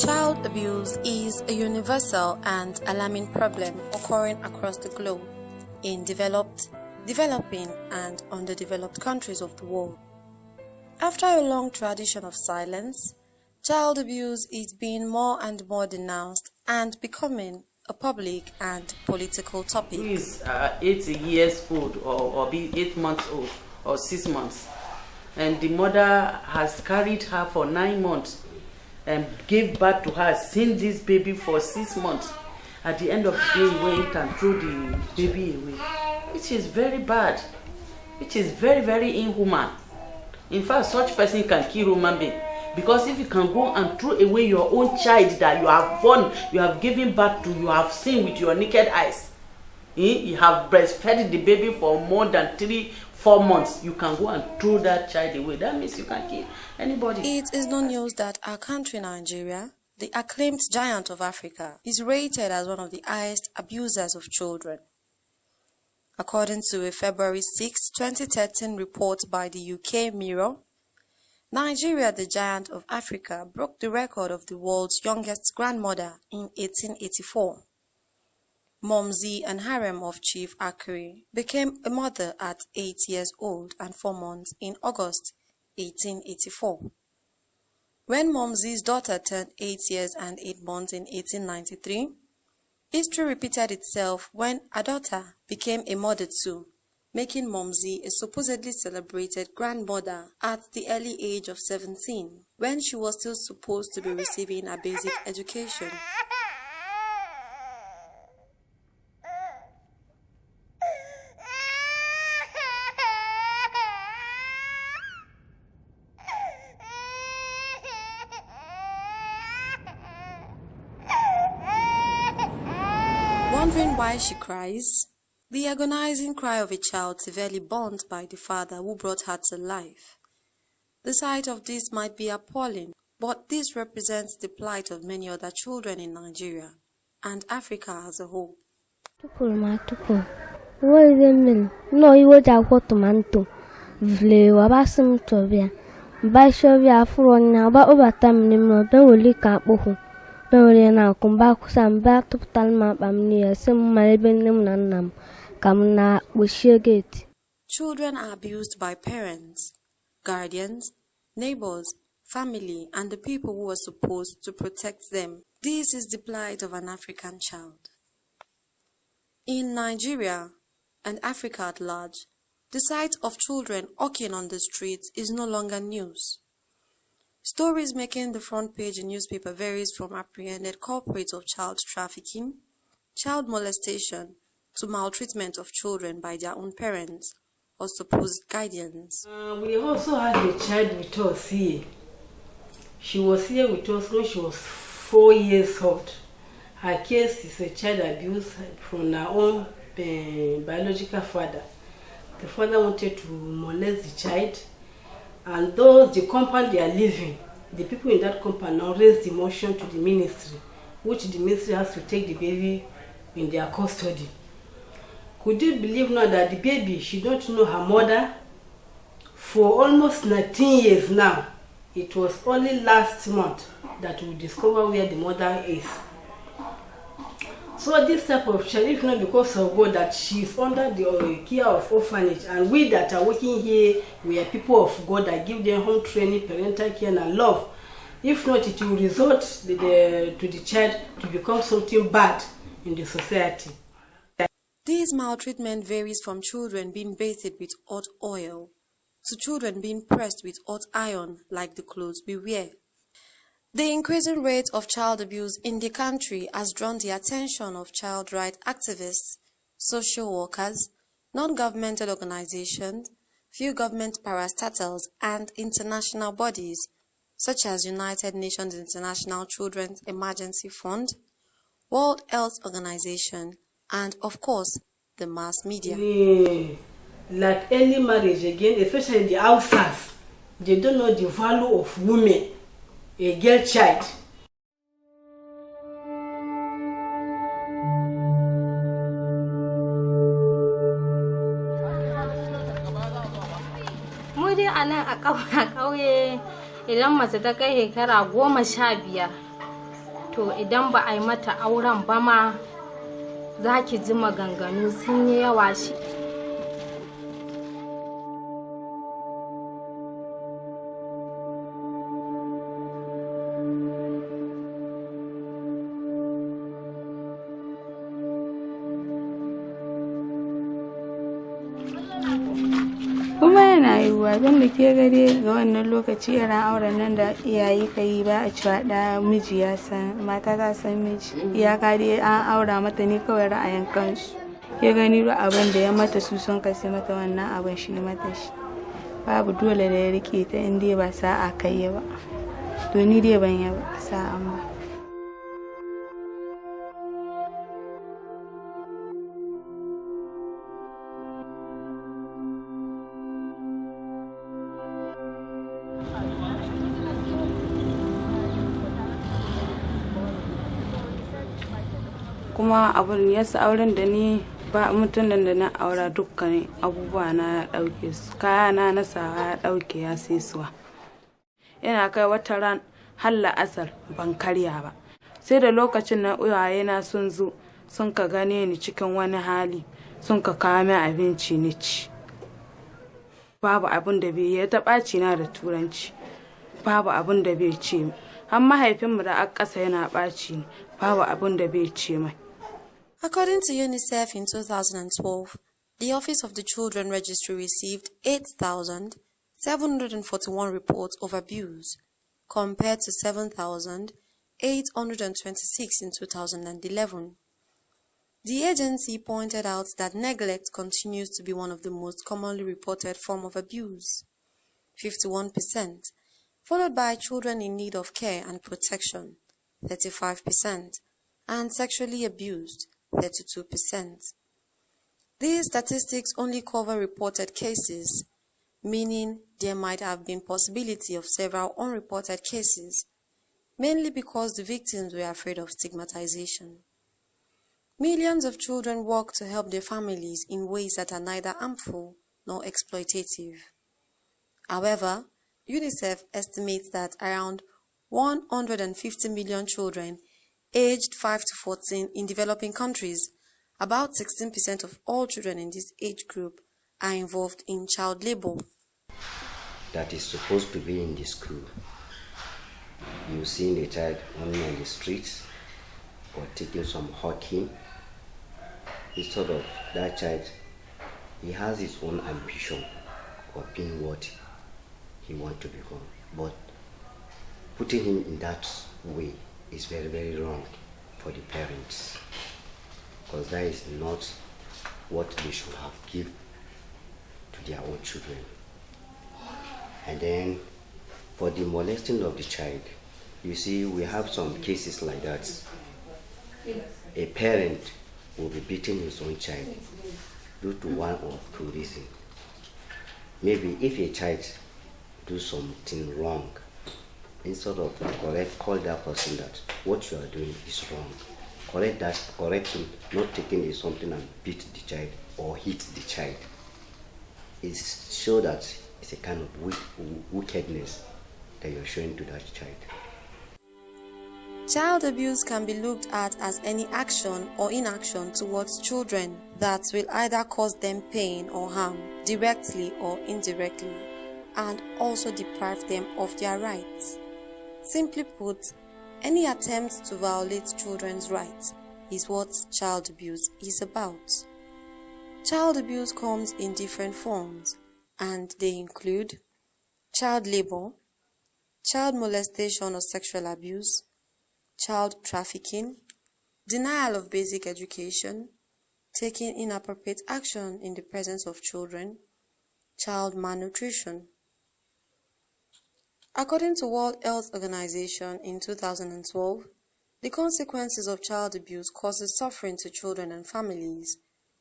Child abuse is a universal and alarming problem occurring across the globe in developed, developing, and underdeveloped countries of the world. After a long tradition of silence, child abuse is being more and more denounced and becoming a public and political topic. Who is 8 years old or be 8 months old or 6 months, and the mother has carried her for 9 months and gave birth to her, seen this baby for 6 months. At the end of the day, went and threw the baby away, which is very bad, which is very, very inhuman. In fact, such person can kill human being, because if you can go and throw away your own child that you have born, you have given birth to, you have seen with your naked eyes, you have breastfed the baby for more than 3-4 months, you can go and throw that child away. That means you can kill anybody. It is no news that our country, Nigeria, the acclaimed giant of Africa, is rated as one of the highest abusers of children. According to a February 6, 2013 report by the UK Mirror, Nigeria, the giant of Africa, broke the record of the world's youngest grandmother in 1884. Momzi and harem of Chief Akere became a mother at 8 years old and 4 months in August 1884. When Momzi's daughter turned 8 years and 8 months in 1893, history repeated itself when a daughter became a mother too, making Momzi a supposedly celebrated grandmother at the early age of 17, when she was still supposed to be receiving a basic education. Wondering why she cries? The agonizing cry of a child severely burnt by the father who brought her to life. The sight of this might be appalling, but this represents the plight of many other children in Nigeria and Africa as a whole. Children are abused by parents, guardians, neighbors, family, and the people who are supposed to protect them. This is the plight of an African child. In Nigeria and Africa at large, the sight of children hawking on the streets is no longer news. Stories making the front page in newspaper varies from apprehended culprits of child trafficking, child molestation, to maltreatment of children by their own parents or supposed guardians. We also had a child with us here. She was here with us when she was 4 years old. Her case is a child abuse from her own biological father. The father wanted to molest the child, and those, the compound they are living, the people in that compound now raised the motion to the ministry, which the ministry has to take the baby in their custody. Could you believe now that the baby, she don't know her mother for almost 19 years now? It was only last month that we discover where the mother is. So this type of child, if not because of God that she is under the care of orphanage, and we that are working here, we are people of God that give them home training, parental care and love. If not, it will result to the child to become something bad in the society. This maltreatment varies from children being bathed with hot oil to children being pressed with hot iron like the clothes we wear. The increasing rate of child abuse in the country has drawn the attention of child rights activists, social workers, non-governmental organizations, few government parastatals, and international bodies such as United Nations International Children's Emergency Fund, World Health Organization, and of course, the mass media. Like any marriage again, especially the outsiders, they don't know the value of women, a girl child. Muri ana a kauye idan mace ta kai shekara 15 to idan ba a yi mata auren ba ma za ki ji maganganu sun yi yawa shi. Kuma yana yiwuwa don da ke gare ga wannan lokaci irin auren nan da iyaye ka yi ba a cewa da miji ya san mata ta san miji iyaka dai an aura mata ne kawai ra'ayin kansu ke gani duk abin da ya mata su sun kasi mata wannan abin shi mata shi babu dole da ya rike ta in dai ba sa'a kai ba to ni dai ban yi sa'a ba. Kuma abun yasa auren da ni ba mutumin da na aura dukkanin abubuwa na ya dauke su kayana na sawa ya dauke ya sai suwa yana kai wata ran har la'asar ban karya ba sai da lokacin na uwaye na sun zo sun ka gane ni cikin wani hali sun ka kawo min abinci ni ci babu abun da bai ya taɓaci na da turanci babu abun da bai ce har mahaifinmu da aka ƙasa yana ɓaci ni babu abun da bai ce mai. According to UNICEF in 2012, the Office of the Children Registry received 8,741 reports of abuse, compared to 7,826 in 2011. The agency pointed out that neglect continues to be one of the most commonly reported forms of abuse, 51%, followed by children in need of care and protection, 35%, and sexually abused, 32%. These statistics only cover reported cases, meaning there might have been possibility of several unreported cases, mainly because the victims were afraid of stigmatization. Millions of children work to help their families in ways that are neither harmful nor exploitative. However, UNICEF estimates that around 150 million children aged 5 to 14 in developing countries, about 16% of all children in this age group, are involved in child labor. That is supposed to be in the school. You see a child running on the streets or taking some hockey. Instead of that child, he has his own ambition of being what he wants to become. But putting him in that way is very, very wrong for the parents, because that is not what they should have given to their own children. And then for the molesting of the child, you see we have some cases like that. A parent will be beating his own child due to one or two reasons. Maybe if a child do something wrong, instead of call that person that what you are doing is wrong. Correct him, not taking it something and beat the child or hit the child. It shows that it's a kind of wickedness that you're showing to that child. Child abuse can be looked at as any action or inaction towards children that will either cause them pain or harm, directly or indirectly, and also deprive them of their rights. Simply put, any attempt to violate children's rights is what child abuse is about. Child abuse comes in different forms, and they include child labor, child molestation or sexual abuse, child trafficking, denial of basic education, taking inappropriate action in the presence of children, child malnutrition. According to World Health Organization in 2012, the consequences of child abuse causes suffering to children and families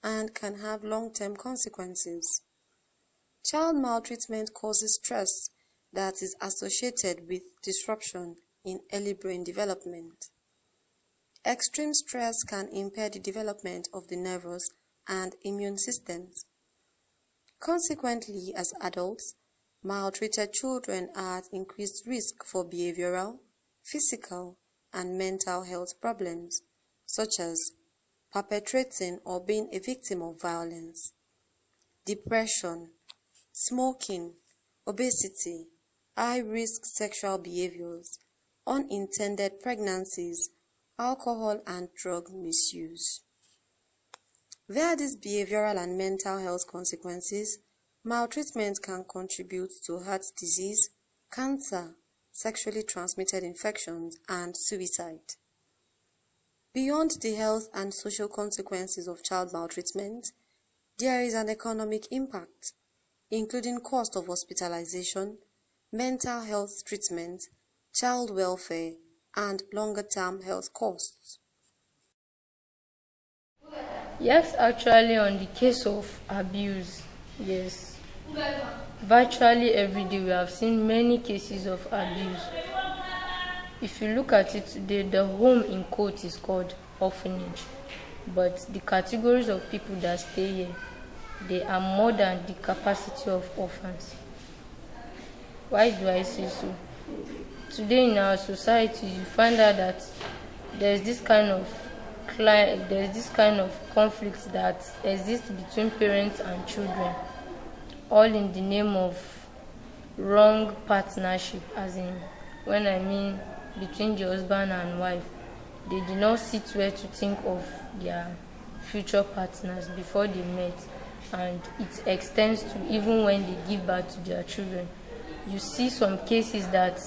and can have long-term consequences. Child maltreatment causes stress that is associated with disruption in early brain development. Extreme stress can impair the development of the nervous and immune systems. Consequently, as adults, maltreated children are at increased risk for behavioral, physical, and mental health problems, such as perpetrating or being a victim of violence, depression, smoking, obesity, high-risk sexual behaviors, unintended pregnancies, alcohol and drug misuse. Via these behavioral and mental health consequences, maltreatment can contribute to heart disease, cancer, sexually transmitted infections, and suicide. Beyond the health and social consequences of child maltreatment, there is an economic impact, including cost of hospitalization, mental health treatment, child welfare, and longer-term health costs. Yes, actually, on the case of abuse, yes. Virtually every day we have seen many cases of abuse. If you look at it today, the home in quote is called orphanage. But the categories of people that stay here, they are more than the capacity of orphans. Why do I say so? Today in our society, you find out that there's this kind of conflict that exists between parents and children, all in the name of wrong partnership, as in, when I mean between the husband and wife. They did not sit well to think of their future partners before they met, and it extends to even when they give birth to their children. You see some cases that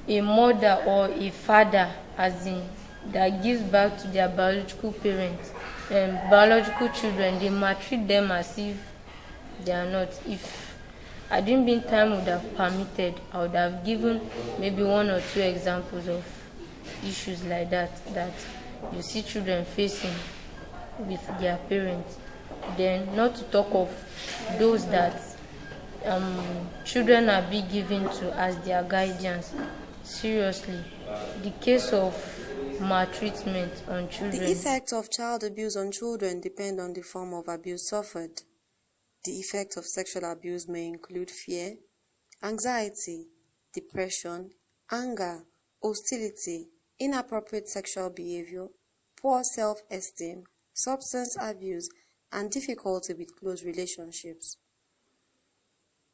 a mother or a father, as in, that gives birth to their biological parents and biological children, they maltreat them as if they are not. If I didn't been time would have permitted, I would have given maybe 1 or 2 examples of issues like that you see children facing with their parents. Then not to talk of those that children are being given to as their guardians. Seriously, the case of maltreatment on children. The effect of child abuse on children depend on the form of abuse suffered. The effect of sexual abuse may include fear, anxiety, depression, anger, hostility, inappropriate sexual behavior, poor self-esteem, substance abuse, and difficulty with close relationships.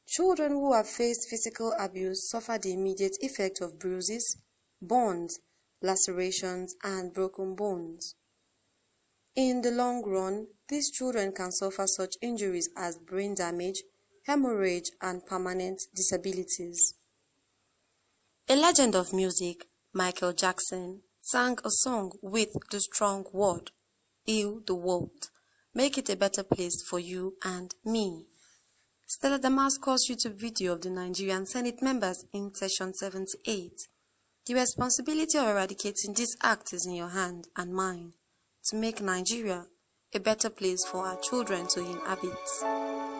Children who have faced physical abuse suffer the immediate effect of bruises, burns, lacerations, and broken bones. In the long run, these children can suffer such injuries as brain damage, hemorrhage, and permanent disabilities. A legend of music, Michael Jackson, sang a song with the strong word, "Heal the world, make it a better place for you and me." Stella Damascus YouTube video of the Nigerian Senate members in session 78. The responsibility of eradicating this act is in your hand and mine to make Nigeria a better place for our children to inhabit.